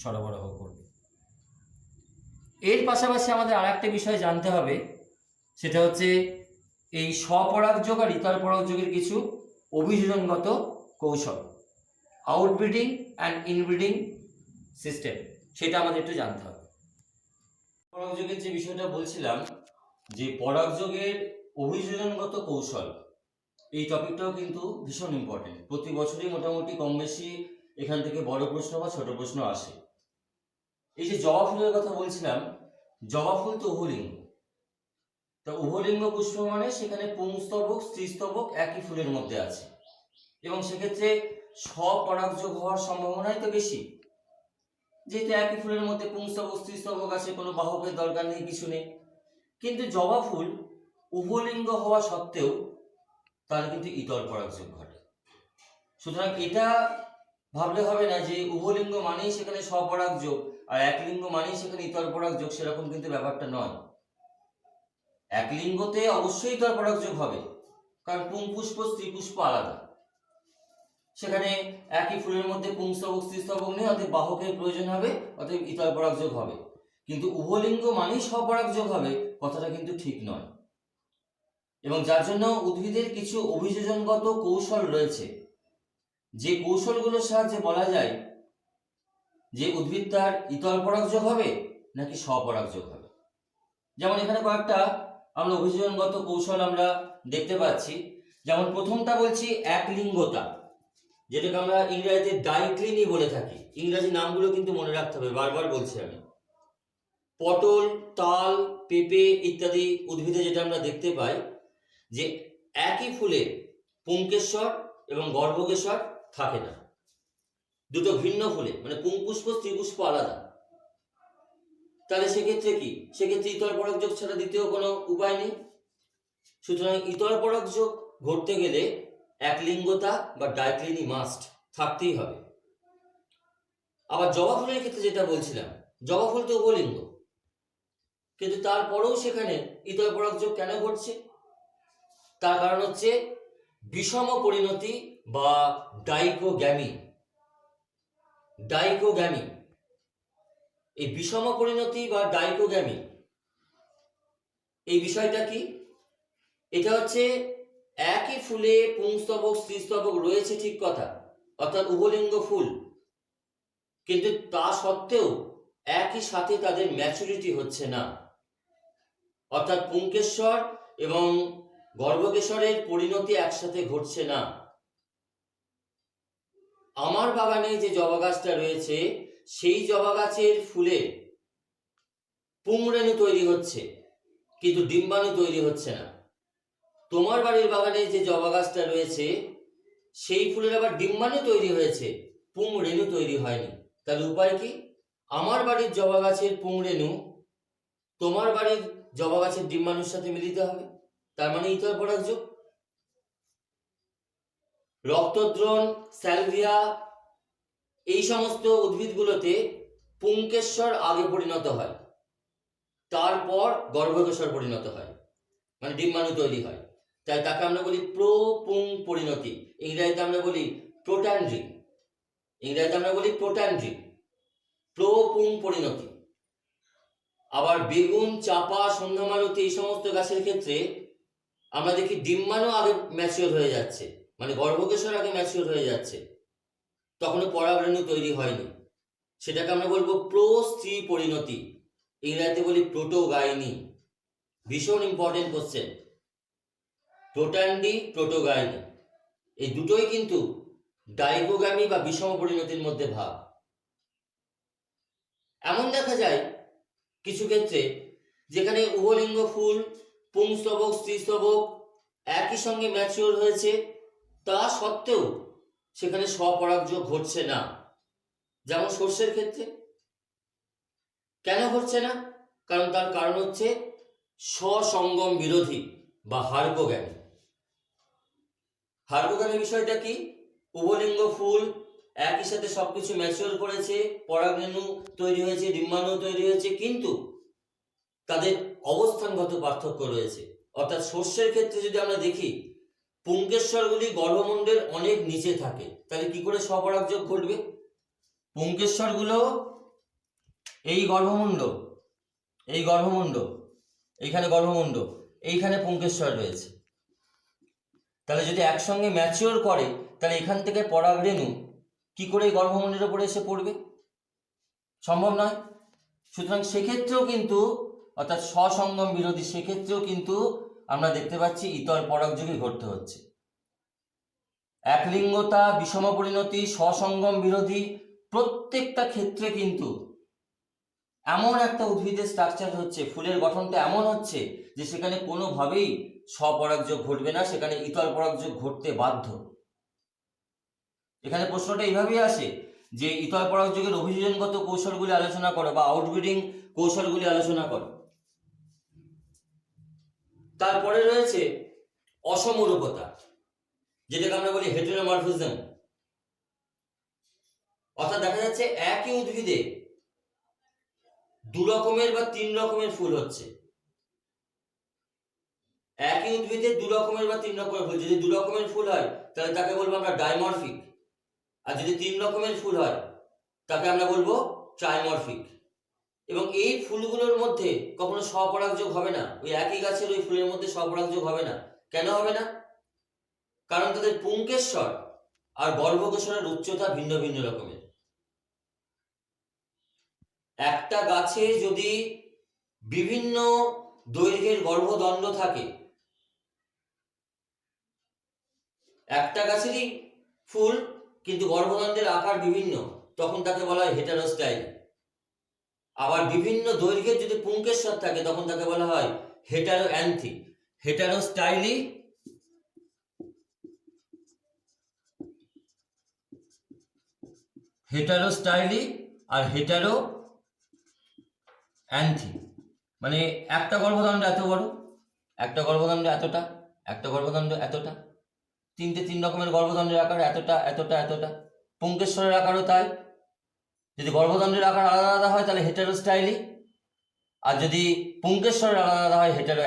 সরবরাহ করবে। এর পাশাপাশি আমাদের আর একটা বিষয় জানতে হবে, সেটা হচ্ছে এই স্বপরাগযোগ আর ইতর পরাগযোগের কিছু অভিযোজনগত কৌশল, আউটব্রিডিং অ্যান্ড ইনব্রিডিং সিস্টেম, সেটা আমাদের একটু জানতে হবে। পরাগযোগের যে বিষয়টা বলছিলাম, যে পরাগযোগের অভিযোজনগত কৌশল, এই টপিকটাও কিন্তু ভীষণ ইম্পর্টেন্ট। প্রতি বছরই মোটামুটি কম বেশি এখান থেকে বড় প্রশ্ন বা ছোট প্রশ্ন আসে। এই যে জবা ফুলের কথা বলছিলাম, জবা ফুল তো উভলিঙ্গ। তা উভলিঙ্গ পুষ্প মানে সেখানে পুংস্তবক স্ত্রীস্তবক একই ফুলের মধ্যে আছে, এবং সেক্ষেত্রে স্বপরাগযোগ হওয়ার সম্ভাবনাই তো বেশি, যেহেতু একই ফুলের মধ্যে পুংস্তবক স্ত্রীস্তবক আছে, কোনো বাহকের দরকার নেই, কিছু নেই। কিন্তু জবা ফুল উভলিঙ্গ হওয়া সত্ত্বেও তার কিন্তু ইতর পরাগযোগ ঘটে। সুতরাং এটা ভাবলে হবে না যে উভলিঙ্গ মানেই সেখানে স্বপরাগযোগ আর একলিঙ্গ মানেই সেখানে ইতর পরাগযোগ, সেরকম কিন্তু ব্যাপারটা নয়। একলিঙ্গতে অবশ্যই ইতর পরাগযোগ হবে, কারণ পুংপুষ্প স্ত্রীপুষ্প আলাদা, সেখানে একই ফুলের মধ্যে পুংস্তবক স্ত্রীস্তবক নেই, অতএব বাহকের প্রয়োজন হবে, অতএব ইতর পরাগযোগ হবে। কিন্তু উভলিঙ্গ মানেই স্বপরাগযোগ হবে, কথাটা কিন্তু ঠিক নয়। এবং যার জন্য উদ্ভিদের কিছু অভিযোজনগত কৌশল রয়েছে, যে কৌশলগুলোর সাহায্যে বলা যায় যে উদ্ভিদ তার ইতর পরাগযোগ হবে নাকি স্বপরাগযোগ হবে। যেমন এখানে কয়েকটা আমরা অভিযোজনগত কৌশল আমরা দেখতে পাচ্ছি। যেমন প্রথমটা বলছি একলিঙ্গতা, যেটাকে আমরা ইংরেজিতে ডাইক্লিনি বলে থাকি। ইংরেজি নামগুলো কিন্তু মনে রাখতে হবে, বারবার বলছি আমি। পটল, তাল, পেঁপে ইত্যাদি উদ্ভিদে যেটা আমরা দেখতে পাই, যে একই ফুলে পুংকেশ্বর এবং গর্ভকেশ্বর থাকে না, দুটো ভিন্ন ফুলে, মানে পুংপুষ্প স্ত্রীপুষ্প আলাদা। তাহলে সেক্ষেত্রে কি? সেক্ষেত্রে ইতর পরাগযোগ ছাড়া দ্বিতীয় কোনো উপায় নেই। সুতরাং ইতর পরাগযোগ ঘটতে গেলে একলিঙ্গতা বা ডাইক্লিনি মাস্ট থাকতেই হবে। আবার জবা ফুলের ক্ষেত্রে যেটা বলছিলাম, জবা ফুল তো উভলিঙ্গ, কিন্তু তারপরেও সেখানে ইতর পরাগযোগ কেন ঘটছে? তার কারণ হচ্ছে বিষম পরিণতি বা ডাইকোগ্যামি। ডাইকোগ্যামি, এই বিষম পরিণতি বা ডাইকোগ্যামি, এই বিষয়টা কি? এটা হচ্ছে একই ফুলে পুংস্তবক স্ত্রীস্তবক রয়েছে ঠিক কথা, অর্থাৎ উভলিঙ্গ ফুল, কিন্তু তা সত্ত্বেও একই সাথে তাদের ম্যাচুরিটি হচ্ছে না, অর্থাৎ পুংকেশ্বর এবং গর্ভকেশরের পরিণতি একসাথে ঘটছে না। আমার বাগানে যে জবা গাছটা রয়েছে সেই জবা গাছের ফুলে পুংরেণু তৈরি হচ্ছে, কিন্তু ডিম্বাণু তৈরি হচ্ছে না। তোমার বাড়ির বাগানে যে জবা গাছটা রয়েছে সেই ফুলের আবার ডিম্বাণু তৈরি হয়েছে, পুংরেণু তৈরি হয়নি। তার উপায় কি? আমার বাড়ির জবা গাছের পুংরেণু তোমার বাড়ির জবা গাছের ডিম্বাণুর সাথে মিলিত হবে, তার মানে ইতর পরাগযোগ। রক্তদ্রণ, স্যালভিয়া, এই সমস্ত উদ্ভিদগুলোতে পুংকেশ্বর আগে পরিণত হয়, তারপর গর্ভকেশর পরিণত হয়, মানে ডিম্বাণু তৈরি হয়। তাই তাকে আমরা বলি প্রোপুং পরিণতি, ইংরেজিতে আমরা বলি প্রোট্যান্ড্রি। প্রোপুং পরিণতি। আবার বেগুন, চাপা, সন্ধ্যামালতী, এই সমস্ত গাছের ক্ষেত্রে আমরা দেখি ডিম্বাণু আগে ম্যাচিওর হয়ে যাচ্ছে, মানে গর্ভকেশর আগে ম্যাচিওর হয়ে যাচ্ছে, তখনও পরাগরেণু তৈরি হয়নি। সেটাকে আমরা বলবো প্রস্ত্রী পরিণতি, ইংরেজিতে বলি প্রোটোগাইনি। ভীষণ ইম্পর্টেন্ট কোশ্চেন। প্রোট্যান্ডি, প্রোটোগাইনি, এই দুটোই কিন্তু ডাইকোগ্যামি বা বিষম পরিণতির মধ্যে ভাগ। এমন দেখা যায় কিছু ক্ষেত্রে যেখানে উভলিঙ্গ ফুল, পুংস্তবক স্ত্রীস্তবক একই সঙ্গে ম্যাচিওর হয়েছে, তা সত্ত্বেও সেখানে স্বপরাগযোগ ঘটছে না। যেমন সর্ষের ক্ষেত্রে। কেন ঘটছে না? কারণ তার কারণ হচ্ছে স্বসঙ্গম বিরোধী বা হার্গোগ্যামি। হার্গোগ্যামি বিষয়টা কি? উভলিঙ্গ ফুল একই সাথে সবকিছু ম্যাচিওর করেছে, পরাগরেণু তৈরি হয়েছে, ডিম্বাণু তৈরি হয়েছে, কিন্তু তাদের অবস্থানগত পার্থক্য রয়েছে। অর্থাৎ সর্ষের ক্ষেত্রে যদি আমরা দেখি পুংকেশ্বরগুলি গর্ভমণ্ডলের অনেক নিচে থাকে, তাহলে কি করে স্বপরাগযোগ ঘটবে? পুংকেশ্বরগুলো এই গর্ভমণ্ডল, এইখানে গর্ভমণ্ডল, এইখানে পুংকেশ্বর রয়েছে। তাহলে যদি একসঙ্গে ম্যাচিওর করে, তাহলে এখান থেকে পরাগরেণু কি করে গর্ভমণ্ডলের উপরে এসে পড়বে? সম্ভব নয়। সুতরাং সেক্ষেত্রেও কিন্তু, অর্থাৎ স্বসঙ্গম বিরোধী, সেক্ষেত্রেও কিন্তু আমরা দেখতে পাচ্ছি ইতর পরাগযোগই ঘটতে হচ্ছে। একলিঙ্গতা, বিষম পরিণতি, স্বসঙ্গম বিরোধী, প্রত্যেকটা ক্ষেত্রে কিন্তু এমন একটা উদ্ভিদের স্ট্রাকচার হচ্ছে, ফুলের গঠনটা এমন হচ্ছে যে সেখানে কোনোভাবেই স্বপরাগযোগ ঘটবে না, সেখানে ইতর পরাগযোগ ঘটতে বাধ্য। এখানে প্রশ্নটা এইভাবেই আসে যে ইতর পরাগযোগের অভিযোজনগত কৌশলগুলি আলোচনা করো বা আউটব্রিডিং কৌশলগুলি আলোচনা করো। তারপরে রয়েছে অসমরূপতা, যেটাকে আমরা বলি হেটেরোমরফিজম। অর্থাৎ দেখা যাচ্ছে একই উদ্ভিদে দু রকমের বা তিন রকমের ফুল হচ্ছে। একই উদ্ভিদে দু রকমের বা তিন রকমের ফুল, যদি দু রকমের ফুল হয় তাহলে তাকে বলবো আমরা ডাইমরফিক, আর যদি তিন রকমের ফুল হয় তাকে আমরা বলবো ট্রাইমরফিক। এবং এই ফুলগুলোর মধ্যে কখনো স্বপরাগযোগ হবে না, ওই একই গাছের ওই ফুলের মধ্যে স্বপরাগযোগ হবে না। কেন হবে না? কারণ তাদের পুংকেশ্বর আর গর্ভকেশরের উচ্চতা ভিন্ন ভিন্ন রকমের। একটা গাছে যদি বিভিন্ন দৈর্ঘ্যের গর্ভদণ্ড থাকে, একটা গাছেরই ফুল কিন্তু গর্ভদণ্ডের আকার বিভিন্ন, তখন তাকে বলা হয় হেটারোস্টাইল। আবার বিভিন্ন দৈর্ঘ্যের যদি পুংকেশ্বর থাকে তখন তাকে বলা হয় হেটারোঅ্যান্থি। হেটারোস্টাইলি আর হেটারোঅ্যান্থি, মানে একটা গর্ভদণ্ড এত বড়, একটা গর্ভদণ্ড এতটা, একটা গর্ভদণ্ড এতটা, তিন রকমের গর্ভদণ্ডের আকার এতটা এতটা এতটা। পুংকেশ্বরের আকারও তাই। যদি গর্ভদণ্ডের আকার আলাদা আলাদা হয় তাহলে হেটারোস্টাইলি, আর যদি পুংকেশ্বর আলাদা আলাদা হয় হেটারো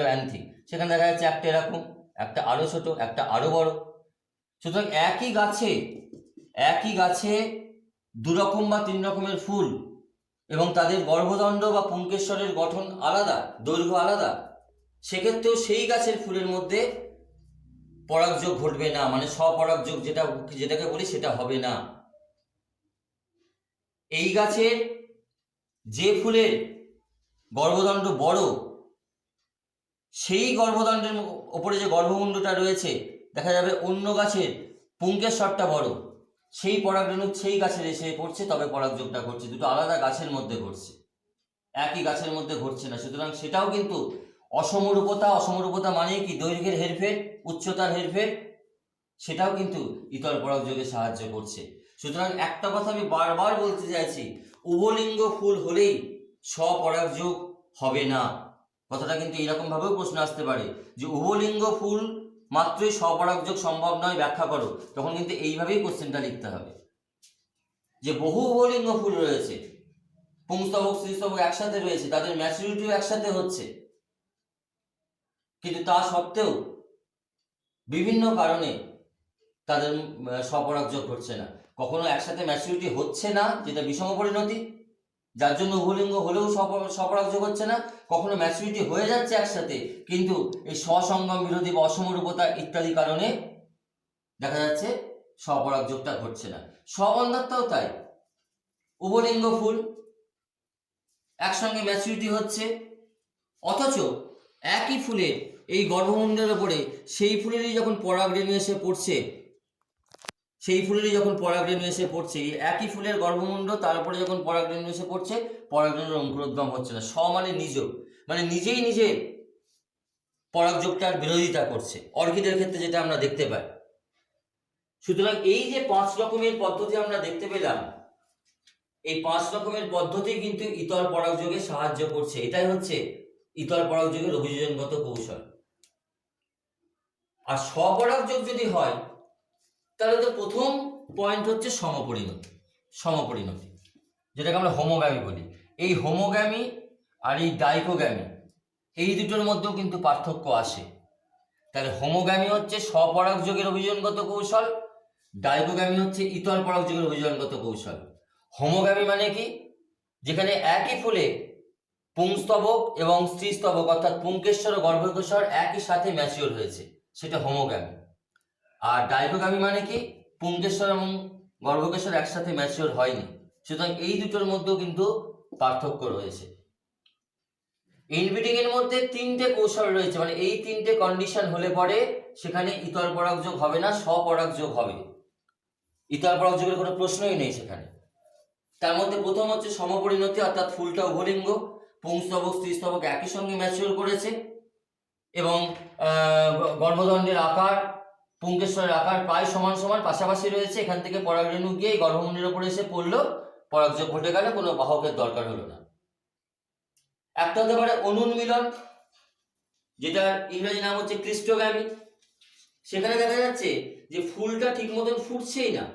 অ্যান্থি, সেখানে দেখা যাচ্ছে একটা এরকম, একটা আরো ছোট, একটা আরো বড়। সুতরাং একই গাছে দু রকম বা তিন রকমের ফুল এবং তাদের গর্ভদণ্ড বা পুংকেশ্বরের গঠন আলাদা, দৈর্ঘ্য আলাদা, সেক্ষেত্রেও সেই গাছের ফুলের মধ্যে পরাগযোগ ঘটবে না, মানে স্বপরাগযোগ যেটাকে বলি সেটা হবে না। এই গাছের যে ফুলের গর্ভদণ্ড বড়, সেই গর্ভদণ্ডের ওপরে যে গর্ভমুণ্ডটা রয়েছে, দেখা যাবে অন্য গাছের পুংকেশ্বরটা বড়, সেই পরাগরেণু সেই গাছের এসে পড়ছে, তবে পরাগযোগটা ঘটছে। দুটো আলাদা গাছের মধ্যে ঘটছে, একই গাছের মধ্যে ঘটছে না। সুতরাং সেটাও কিন্তু অসমরূপতা মানে কি? দৈর্ঘ্যের হেরফের, উচ্চতার হেরফের, সেটাও কিন্তু ইতর পরাগযোগে সাহায্য করছে। সুতরাং একটা কথা আমি বারবার বলতে চাইছি, উভলিঙ্গ ফুল হলেই স্বপরাগযোগ হবে না। কথাটা কিন্তু এরকম ভাবেও প্রশ্ন আসতে পারে যে উভলিঙ্গ ফুল মাত্রই স্বপরাগযোগ সম্ভব নয়, ব্যাখ্যা করো। তখন কিন্তু এইভাবেই কোশ্চেনটা লিখতে হবে যে বহু উভলিঙ্গ ফুল রয়েছে, পুংস্তবক স্ত্রীস্তবক একসাথে রয়েছে, তাদের ম্যাচুরিটিও একসাথে হচ্ছে, কিন্তু তা সত্ত্বেও বিভিন্ন কারণে তাদের স্বপরাগযোগ ঘটছে না। কখনো একসাথে ম্যাচুরিটি হচ্ছে না, যেটা বিষম পরিণতি, যার জন্য উভলিঙ্গ হলেও স্বপরাগযোগ হচ্ছে না। কখনো ম্যাচুরিটি হয়ে যাচ্ছে একসাথে, কিন্তু এই স্বসঙ্গম বিরোধী বা অসমরূপতা ইত্যাদি কারণে দেখা যাচ্ছে স্বপরাগযোগটা ঘটছে না। স্ববন্ধাত্মাও তাই, উভলিঙ্গ ফুল একসঙ্গে ম্যাচুরিটি হচ্ছে, অথচ একই ফুলের এই গর্ভমুণ্ডের ওপরে সেই ফুলেরই যখন পরাগরেণু এসে পড়ছে, একই ফুলের গর্ভমুণ্ড, তার উপরে যখন পরাগরেণু এসে পড়ছে, পরাগরেণুর অঙ্কুরোদ্গম হচ্ছে না। মানে নিজেই নিজের পরাগযোগটার বিরোধিতা করছে, অর্কিডের ক্ষেত্রে যেটা আমরা দেখতে পাই। সুতরাং এই যে 5 রকমের পদ্ধতি আমরা দেখতে পেলাম, এই 5 রকমের পদ্ধতি কিন্তু ইতর পরাগযোগে সাহায্য করছে। এটাই হচ্ছে ইতর পরাগযোগের অভিযোজনগত কৌশল। আর স্বপরাগযোগ যদি হয়, তাহলে তো প্রথম পয়েন্ট হচ্ছে সমপরিণতি, যেটাকে আমরা হোমোগ্যামি বলি। এই হোমোগ্যামি আর এই ডাইকোগ্যামি, এই দুটোর মধ্যেও কিন্তু পার্থক্য আসে। তাহলে হোমোগ্যামি হচ্ছে স্বপরাগযোগের অভিযোজনগত কৌশল, ডাইকোগ্যামি হচ্ছে ইতর পরাগযোগের অভিযোজনগত কৌশল। হোমোগ্যামি মানে কি? যেখানে একই ফুলে পুংস্তবক এবং স্ত্রীস্তবক অর্থাৎ পুংকেশ্বর ও গর্ভকেশ্বর একই সাথে ম্যাচিওর হয়েছে, সেটা হোমোগ্যামি। আর ডাইকোগ্যামি মানে কি? পুংকেশ্বর এবং গর্ভকেশ্বর একসাথে ম্যাচিওর হয়নি। সুতরাং এই দুটোর মধ্যেও কিন্তু পার্থক্য রয়েছে। ইনব্রিডিং এর মধ্যে 3টে কৌশল রয়েছে, মানে এই 3টে কন্ডিশন হলে পরে সেখানে ইতর পরাগযোগ হবে না, স্বপরাগযোগ হবে। ইতর পরাগযোগের কোনো প্রশ্নই নেই সেখানে। তার মধ্যে প্রথম হচ্ছে সমপরিণতি, অর্থাৎ ফুলটা উভলিঙ্গ, পুংস্তবক স্ত্রীস্তবক একই সঙ্গে ম্যাচিওর করেছে এবং গর্ভদণ্ডের আকার, পুংকেশ্বরের আকার প্রায় সমান সমান পাশাপাশি রয়েছে। এখান থেকে পরাগরেণু গিয়ে গর্ভমুণ্ডের উপরে এসে পড়লো, পরাগযোগ ঘটে গেল, কোনো বাহকের দরকার হলো না। একটা হতে পারে অনুন্মিলন, যেটার ইংরেজি নাম হচ্ছে ক্রিস্টোগ্যামি। সেখানে দেখা যাচ্ছে যে ফুলটা ঠিক মতন ফুটছেই না,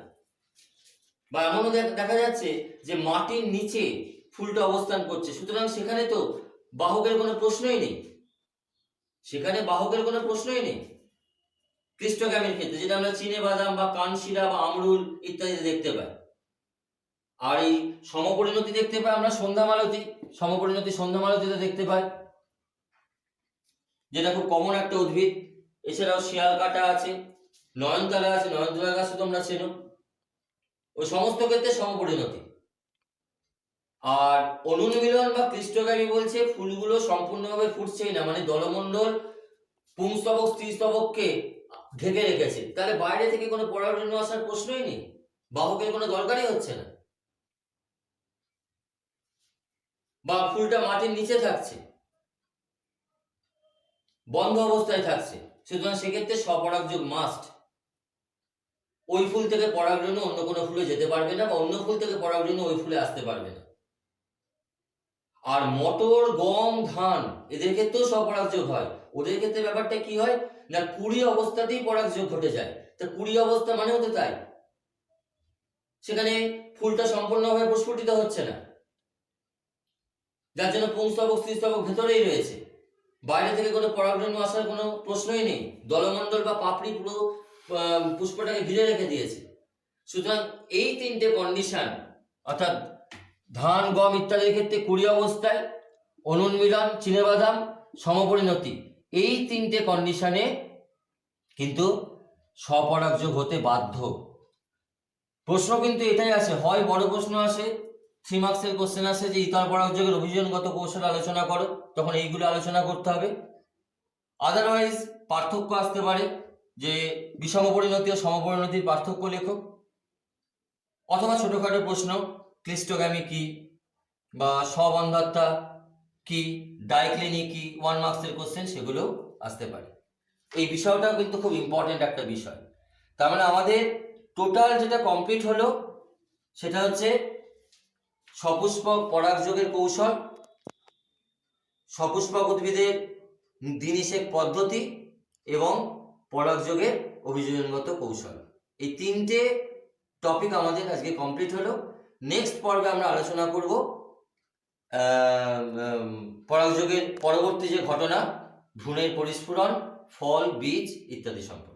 বা এমনও দেখা যাচ্ছে যে মাটির নিচে ফুলটা অবস্থান করছে। সুতরাং সেখানে তো বাহকের কোনো প্রশ্নই নেই, ক্রিস্টোগ্যামির ক্ষেত্রে, যেটা আমরা চিনে বাদাম বা কানশিরা বা আমরুল ইত্যাদিতে দেখতে পাই। আর এই সমপরিণতি দেখতে পাই আমরা সন্ধ্যামালতীতে দেখতে পাই, যেটা খুব কমন একটা উদ্ভিদ। এছাড়াও শিয়াল কাটা আছে, নয়নতারা আছে, নয়নতারা গাছ তো তোমরা চেনো। ওই সমস্ত ক্ষেত্রে সমপরিণতি। আর অনুন্মিলন বা ক্রিস্টোগ্যামি বলছে ফুলগুলো সম্পূর্ণভাবে ফুটছেই না, মানে দলমণ্ডল পুংস্তবক স্ত্রীস্তবককে ঢেকে রেখেছে। তাহলে বাইরে থেকে কোনো পরাগরেণু আসার প্রশ্নই নেই, বাহকের কোনো দরকারই হচ্ছে না, বা ফুলটা মাটির নিচে থাকছে, বন্ধ অবস্থায় থাকছে। সুতরাং সেক্ষেত্রে স্বপরাগযোগ মাস্ট। ওই ফুল থেকে পরাগরেণু অন্য কোনো ফুলে যেতে পারবে না, বা অন্য ফুল থেকে পরাগরেণু ওই ফুলে আসতে পারবে না। আর মটর, গম, ধান এদের ক্ষেত্রেও স্বপরাগযোগ হয়। ওদের ক্ষেত্রে ব্যাপারটা কি হয় না, কুড়ি অবস্থাতেই পরাগযোগ ঘটে যায়। তা কুড়ি অবস্থা মানে হতে তাই সেখানে ফুলটা সম্পূর্ণভাবে প্রস্ফুটিত হচ্ছে না, যার জন্য পুংস্তবক স্ত্রীস্তবক ভেতরেই রয়েছে, বাইরে থেকে কোনো পরাগরেণু আসার কোনো প্রশ্নই নেই। দলমণ্ডল বা পাপড়ি পুরো পুষ্পটাকে ঘিরে রেখে দিয়েছে। সুতরাং এই তিনটে কন্ডিশন, অর্থাৎ ধান গম ইত্যাদির ক্ষেত্রে কুড়ি অবস্থায়, অনুন্মিলন, চিনেবাদাম, সমপরিণতি, এই তিনটে কন্ডিশনে কিন্তু স্বপরাগযোগ হতে বাধ্য। প্রশ্ন কিন্তু এটাই আসে, হয় বড় প্রশ্ন আসে, 3 মার্কসের কোশ্চেন আসে যে ইতর পরাগযোগের অভিযোজনগত কৌশল আলোচনা করো, তখন এইগুলো আলোচনা করতে হবে। আদারওয়াইজ পার্থক্য আসতে পারে যে বিষম পরিণতি ও সমপরিণতির পার্থক্য লেখো, অথবা ছোটখাটো প্রশ্ন ক্লিস্টোগ্যামি কি বা স্ববন্ধাত্মা কি, ডাইক্লিনি কি, 1 মার্কসের কোশ্চেন সেগুলো আসতে পারে। এই বিষয়টাও কিন্তু খুব ইম্পর্টেন্ট একটা বিষয়। তার মানে আমাদের টোটাল যেটা কমপ্লিট হলো সেটা হচ্ছে সপুষ্পক পরাগযোগের কৌশল, সপুষ্পক উদ্ভিদের দিনিশেক পদ্ধতি এবং পরাগযোগের অভিযোজনগত কৌশল, এই তিনটে টপিক আমাদের আজকে কমপ্লিট হলো। নেক্সট পর্বে আমরা আলোচনা করব পরাগযোগের পরবর্তী যে ঘটনা, ভ্রূণের পরিস্ফুরণ, ফল, বীজ ইত্যাদি সম্পর্কে।